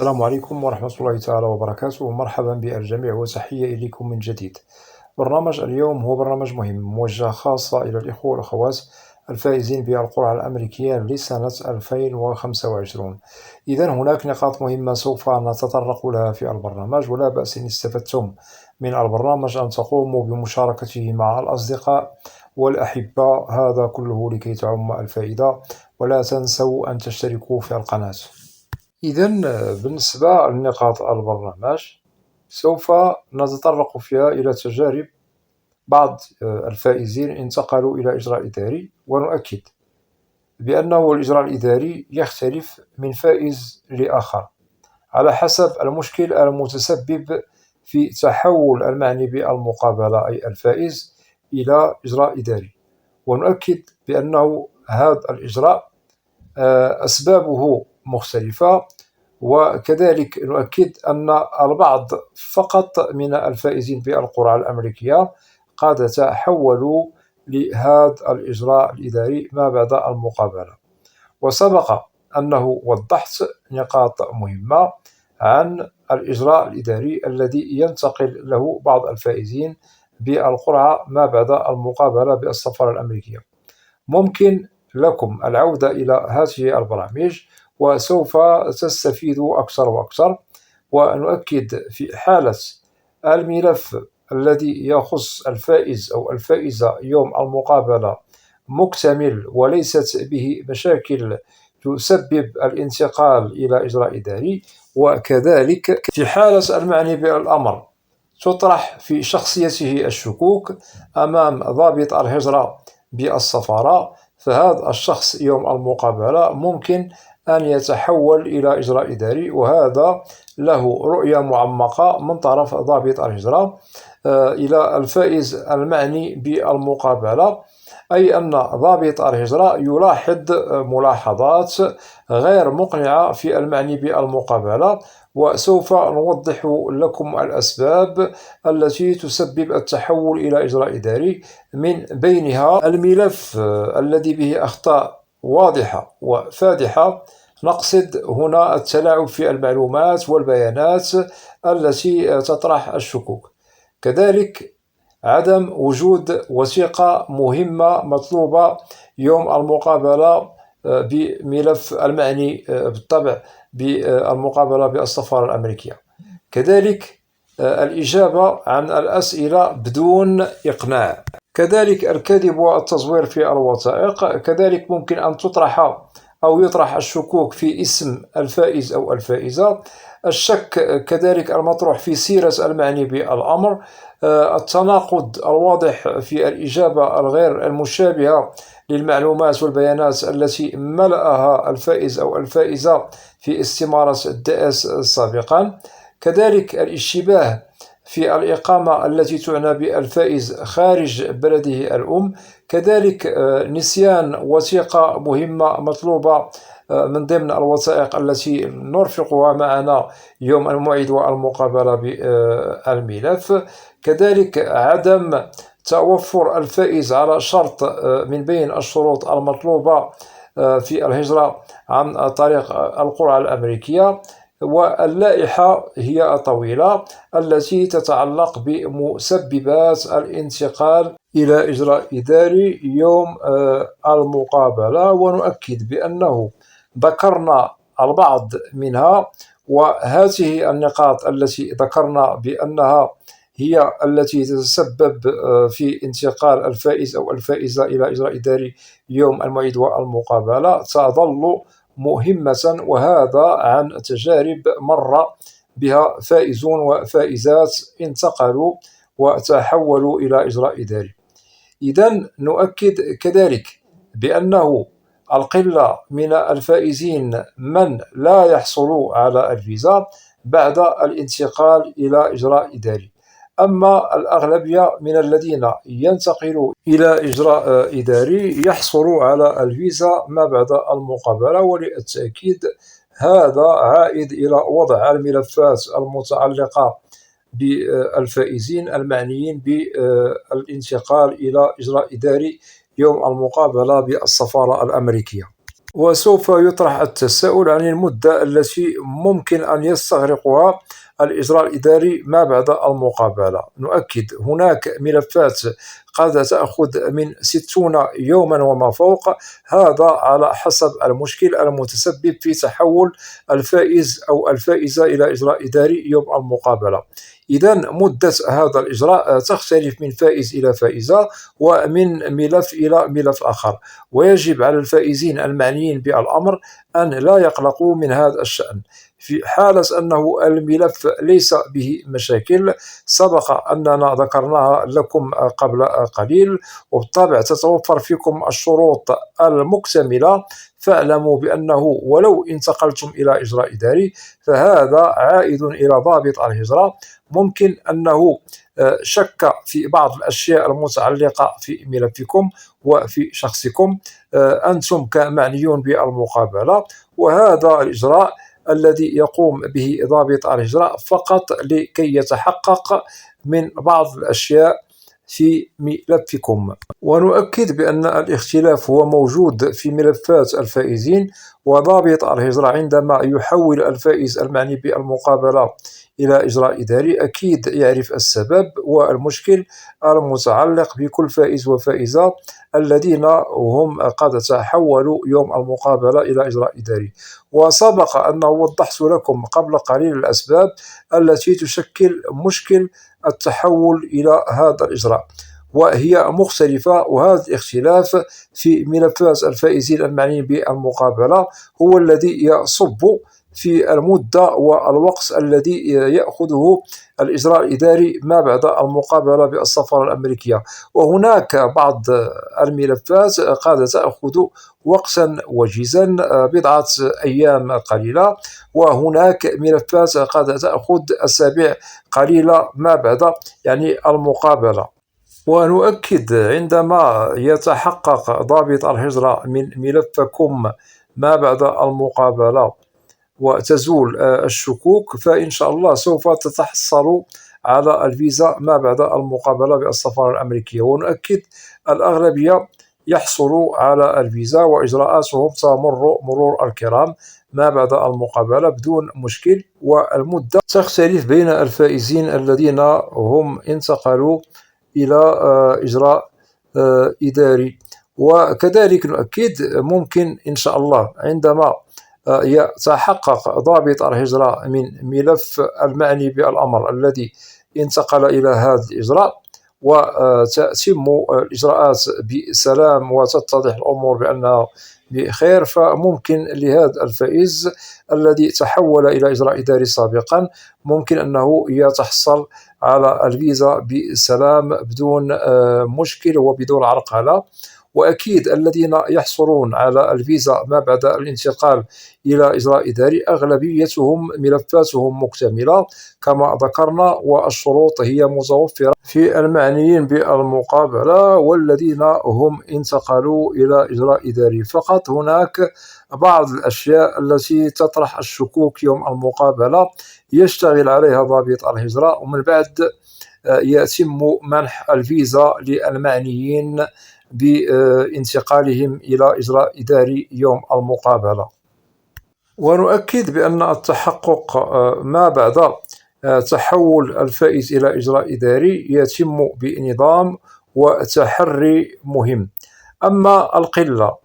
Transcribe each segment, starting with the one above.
السلام عليكم ورحمة الله تعالى وبركاته. مرحبا بالجميع وتحية إليكم من جديد. برنامج اليوم هو برنامج مهم موجه خاصة إلى الإخوة والأخوات الفائزين بالقرعة الأمريكية لسنة 2025. إذا هناك نقاط مهمة سوف نتطرق لها في البرنامج، ولا بأس إن استفدتم من البرنامج أن تقوموا بمشاركته مع الأصدقاء والأحبة، هذا كله لكي تعم الفائدة. ولا تنسوا أن تشتركوا في القناة. إذا بالنسبة لنقاط البرنامج سوف نتطرق فيها إلى تجارب بعض الفائزين انتقلوا إلى إجراء إداري، ونؤكد بأنه الإجراء الإداري يختلف من فائز لآخر على حسب المشكل المتسبب في تحول المعني بالمقابلة أي الفائز إلى إجراء إداري. ونؤكد بأنه هذا الإجراء أسبابه مختلفة، وكذلك نؤكد أن البعض فقط من الفائزين بالقرعة الأمريكية قد تحولوا لهذا الإجراء الإداري ما بعد المقابلة. وسبق أنه وضحت نقاط مهمة عن الإجراء الإداري الذي ينتقل له بعض الفائزين بالقرعة ما بعد المقابلة بالسفارة الأمريكية. ممكن لكم العودة إلى هذه البرامج وسوف تستفيدوا أكثر وأكثر. ونؤكد في حالة الملف الذي يخص الفائز أو الفائزة يوم المقابلة مكتمل وليست به مشاكل تسبب الانتقال إلى إجراء إداري، وكذلك في حالة المعني بالأمر تطرح في شخصيته الشكوك أمام ضابط الهجرة بالسفارة، فهذا الشخص يوم المقابلة ممكن أن يتحول إلى إجراء إداري، وهذا له رؤية معمقة من طرف ضابط الهجرة إلى الفائز المعني بالمقابلة، أي أن ضابط الهجرة يلاحظ ملاحظات غير مقنعة في المعني بالمقابلة، وسوف نوضح لكم الأسباب التي تسبب التحول إلى إجراء إداري، من بينها الملف الذي به أخطاء واضحة وفادحة. نقصد هنا التلاعب في المعلومات والبيانات التي تطرح الشكوك، كذلك عدم وجود وثيقة مهمة مطلوبة يوم المقابلة بملف المعني بالطبع بالمقابلة بالسفارة الأمريكية، كذلك الإجابة عن الأسئلة بدون إقناع، كذلك الكذب والتزوير في الوثائق، كذلك ممكن أن تطرح أو يطرح الشكوك في اسم الفائز أو الفائزة، الشك كذلك المطروح في سيرة المعني بالأمر، التناقض الواضح في الإجابة الغير المشابهة للمعلومات والبيانات التي ملأها الفائز أو الفائزة في استمارة الدائس سابقا، كذلك الاشتباه في الإقامة التي تعنى بالفائز خارج بلده الأم، كذلك نسيان وثيقة مهمة مطلوبة من ضمن الوثائق التي نرفقها معنا يوم الموعد والمقابلة بالملف، كذلك عدم توفر الفائز على شرط من بين الشروط المطلوبة في الهجرة عن طريق القرعة الأمريكية. واللائحة هي طويلة التي تتعلق بمسببات الانتقال إلى إجراء إداري يوم المقابلة، ونؤكد بأنه ذكرنا البعض منها، وهذه النقاط التي ذكرنا بأنها هي التي تتسبب في انتقال الفائز أو الفائزة إلى إجراء إداري يوم الموعد والمقابلة تظل مهمة، وهذا عن تجارب مر بها فائزون وفائزات انتقلوا وتحولوا إلى إجراء إداري. إذن نؤكد كذلك بأنه القلة من الفائزين من لا يحصلوا على الفيزا بعد الانتقال إلى إجراء إداري، أما الأغلبية من الذين ينتقلوا إلى إجراء إداري يحصلوا على الفيزا ما بعد المقابلة. وللتأكيد هذا عائد إلى وضع الملفات المتعلقة بالفائزين المعنيين بالانتقال إلى إجراء إداري يوم المقابلة بالسفارة الأمريكية. وسوف يطرح التساؤل عن المدة التي ممكن أن يستغرقها الإجراء الإداري ما بعد المقابلة. نؤكد هناك ملفات قد تأخذ من 60 يوما وما فوق، هذا على حسب المشكل المتسبب في تحول الفائز أو الفائزة إلى إجراء إداري يوم المقابلة. إذا مدة هذا الإجراء تختلف من فائز إلى فائزة ومن ملف إلى ملف آخر، ويجب على الفائزين المعنيين بالأمر أن لا يقلقوا من هذا الشأن. في حالة أنه الملف ليس به مشاكل سبق أننا ذكرناها لكم قبل قليل، وبالطبع تتوفر فيكم الشروط المكتملة، فاعلموا بأنه ولو انتقلتم إلى إجراء إداري فهذا عائد إلى ضابط الهجرة. ممكن أنه شك في بعض الأشياء المتعلقة في ملفكم وفي شخصكم أنتم كمعنيون بالمقابلة، وهذا الإجراء الذي يقوم به ضابط الهجرة فقط لكي يتحقق من بعض الأشياء في ملفكم. ونؤكد بأن الاختلاف هو موجود في ملفات الفائزين، وضابط الهجرة عندما يحول الفائز المعني بالمقابلة إلى إجراء إداري أكيد يعرف السبب والمشكل المتعلق بكل فائز وفائزة الذين هم قد تحولوا يوم المقابلة إلى إجراء إداري. وسبق أن وضحت لكم قبل قليل الأسباب التي تشكل مشكل التحول إلى هذا الإجراء، وهي مختلفة، وهذا الاختلاف في ملفات الفائزين المعنيين بالمقابلة هو الذي يصب في المدة والوقت الذي يأخذه الإجراء الإداري ما بعد المقابلة بالسفارة الأمريكية. وهناك بعض الملفات قد تأخذ وقتا وجيزا بضعة أيام قليلة، وهناك ملفات قد تأخذ أسابيع قليلة ما بعد المقابلة. ونؤكد عندما يتحقق ضابط الهجرة من ملفكم ما بعد المقابلة وتزول الشكوك، فإن شاء الله سوف تتحصلوا على الفيزا ما بعد المقابلة بالسفارة الأمريكية. ونؤكد الأغلبية يحصلوا على الفيزا وإجراءاتهم تمر مرور الكرام ما بعد المقابلة بدون مشكل، والمدة تختلف بين الفائزين الذين هم انتقلوا إلى إجراء إداري. وكذلك نؤكد ممكن إن شاء الله عندما يتحقق ضابط الهجرة من ملف المعني بالأمر الذي انتقل إلى هذا الإجراء وتتم الإجراءات بسلام وتتضح الأمور بأنها بخير، فممكن لهذا الفائز الذي تحول إلى إجراء إداري سابقا ممكن أنه يتحصل على الفيزا بسلام بدون مشكل وبدون عرقلة. وأكيد الذين يحصلون على الفيزا ما بعد الانتقال إلى إجراء إداري أغلبيتهم ملفاتهم مكتملة كما ذكرنا، والشروط هي متوفرة في المعنيين بالمقابلة والذين هم انتقلوا إلى إجراء إداري. فقط هناك بعض الأشياء التي تطرح الشكوك يوم المقابلة يشتغل عليها ضابط الهجرة، ومن بعد يتم منح الفيزا للمعنيين بانتقالهم إلى إجراء إداري يوم المقابلة. ونؤكد بأن التحقق ما بعد تحول الفائز إلى إجراء إداري يتم بنظام وتحري مهم. أما القلة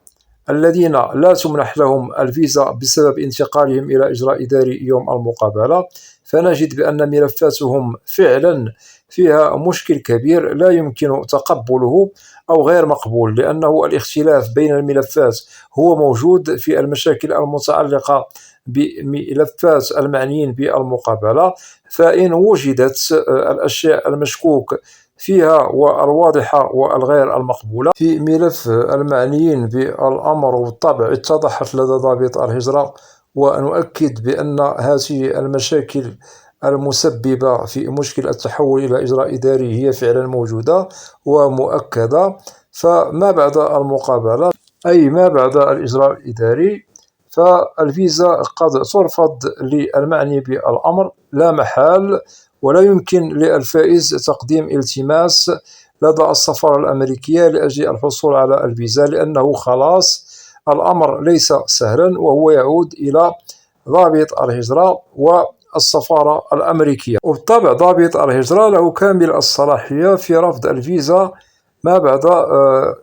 الذين لا تمنح لهم الفيزا بسبب انتقالهم إلى إجراء إداري يوم المقابلة فنجد بأن ملفاتهم فعلا فيها مشكل كبير لا يمكن تقبله أو غير مقبول، لأنه الاختلاف بين الملفات هو موجود في المشاكل المتعلقة بملفات المعنيين بالمقابلة. فإن وجدت الأشياء المشكوك فيها والواضحة والغير المقبولة في ملف المعنيين بالأمر بالطبع اتضحت لدى ضابط الهجرة، ونؤكد بأن هذه المشاكل المسببة في مشكل التحول إلى إجراء إداري هي فعلا موجودة ومؤكدة. فما بعد المقابلة أي ما بعد الإجراء الإداري فالفيزا قد ترفض للمعني بالأمر لا محال، ولا يمكن للفائز تقديم التماس لدى السفارة الأمريكية لأجل الحصول على الفيزا، لأنه خلاص الأمر ليس سهلا، وهو يعود إلى ضابط الهجرة والسفارة الأمريكية. وبالطبع ضابط الهجرة له كامل الصلاحية في رفض الفيزا ما بعد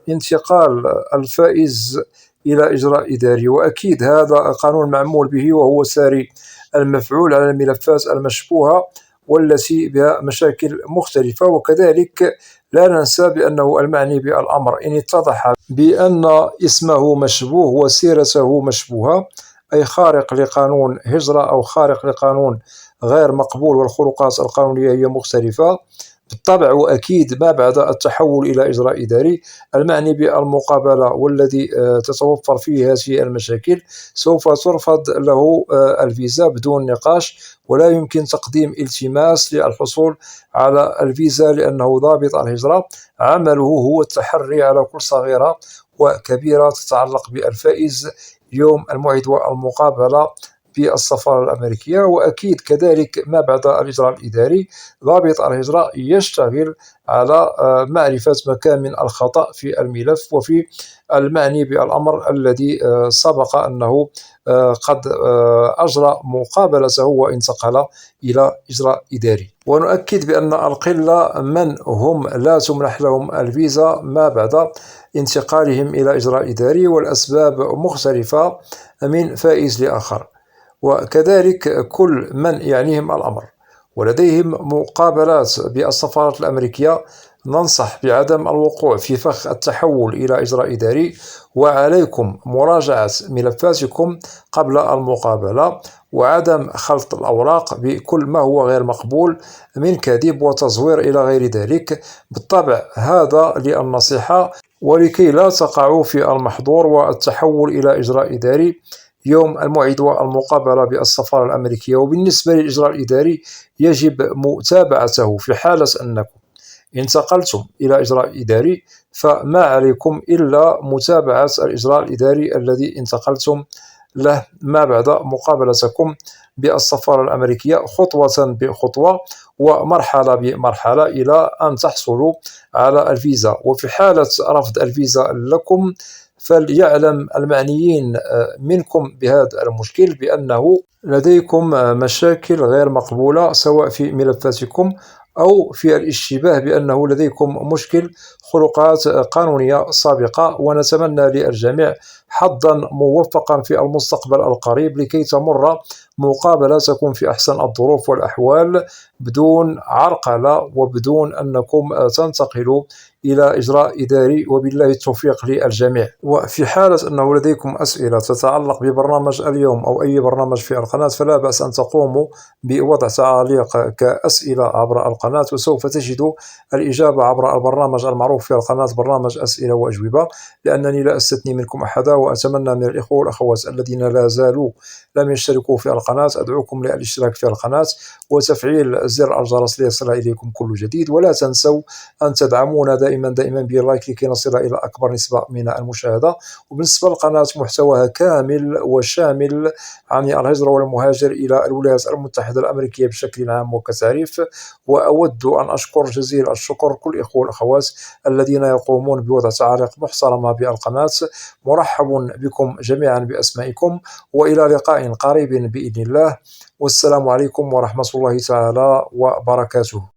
انتقال الفائز إلى إجراء إداري، وأكيد هذا قانون معمول به وهو ساري المفعول على الملفات المشبوهة والتي بها مشاكل مختلفة. وكذلك لا ننسى بأنه المعني بالأمر إن اتضح بأن اسمه مشبوه وسيرته مشبوهة، أي خارق لقانون هجرة أو خارق لقانون غير مقبول والخروقات القانونية هي مختلفة، بالطبع وأكيد ما بعد التحول إلى إجراء إداري المعني بالمقابلة والذي تتوفر فيه هذه المشاكل سوف ترفض له الفيزا بدون نقاش، ولا يمكن تقديم التماس للحصول على الفيزا، لأنه ضابط الهجرة عمله هو التحري على كل صغيرة وكبيرة تتعلق بالفائز يوم الموعد والمقابلة بالسفارة الأمريكية. وأكيد كذلك ما بعد الإجراء الإداري ضابط الهجرة يشتغل على معرفة مكان من الخطأ في الملف وفي المعني بالأمر الذي سبق أنه قد أجرى مقابلته وانتقل إلى إجراء إداري. ونؤكد بأن القلة من هم لا تمنح لهم الفيزا ما بعد انتقالهم إلى إجراء إداري، والأسباب مختلفة من فائز لآخر. وكذلك كل من يعنيهم الأمر ولديهم مقابلات بالسفارة الأمريكية ننصح بعدم الوقوع في فخ التحول إلى إجراء إداري، وعليكم مراجعة ملفاتكم قبل المقابلة وعدم خلط الأوراق بكل ما هو غير مقبول من كذب وتزوير إلى غير ذلك. بالطبع هذا للنصيحة ولكي لا تقعوا في المحظور والتحول إلى إجراء إداري يوم الموعد والمقابلة بالسفارة الأمريكية. وبالنسبة للإجراء الإداري يجب متابعته في حالة أنكم انتقلتم إلى إجراء إداري، فما عليكم إلا متابعة الإجراء الإداري الذي انتقلتم له ما بعد مقابلتكم بالسفارة الأمريكية خطوة بخطوة ومرحلة بمرحلة إلى أن تحصلوا على الفيزا. وفي حالة رفض الفيزا لكم فليعلم المعنيين منكم بهذا المشكل بأنه لديكم مشاكل غير مقبولة سواء في ملفاتكم أو في الاشتباه بأنه لديكم مشكل خروقات قانونية سابقة. ونتمنى للجميع حظا موفقا في المستقبل القريب لكي تمر مقابلتكم في أحسن الظروف والأحوال بدون عرقلة وبدون أنكم تنتقلوا إلى إجراء إداري. وبالله التوفيق للجميع. وفي حالة أنه لديكم أسئلة تتعلق ببرنامج اليوم أو أي برنامج في القناة فلا بأس أن تقوموا بوضع تعليق كأسئلة عبر القناة، وسوف تجدوا الإجابة عبر البرنامج المعروف في القناة برنامج أسئلة وأجوبة، لأنني لا أستثني منكم أحدا. وأتمنى من الإخوة والأخوات الذين لا زالوا لم يشتركوا في القناة أدعوكم للاشتراك في القناة وتفعيل زر الجرس ليصل إليكم كل جديد. ولا تنسوا أن تدعمونا دائما باللايك لكي نصل إلى أكبر نسبة من المشاهدة. وبالنسبة للقناة محتواها كامل وشامل عن الهجرة والمهاجر إلى الولايات المتحدة الأمريكية بشكل عام وكتعريف. وأود أن أشكر جزيل الشكر كل الإخوة والأخوات الذين يقومون بوضع تعاليق محترمة بالقناة. مرحب بكم جميعا بأسمائكم، وإلى لقاء قريب بإذن الله، والسلام عليكم ورحمة الله تعالى وبركاته.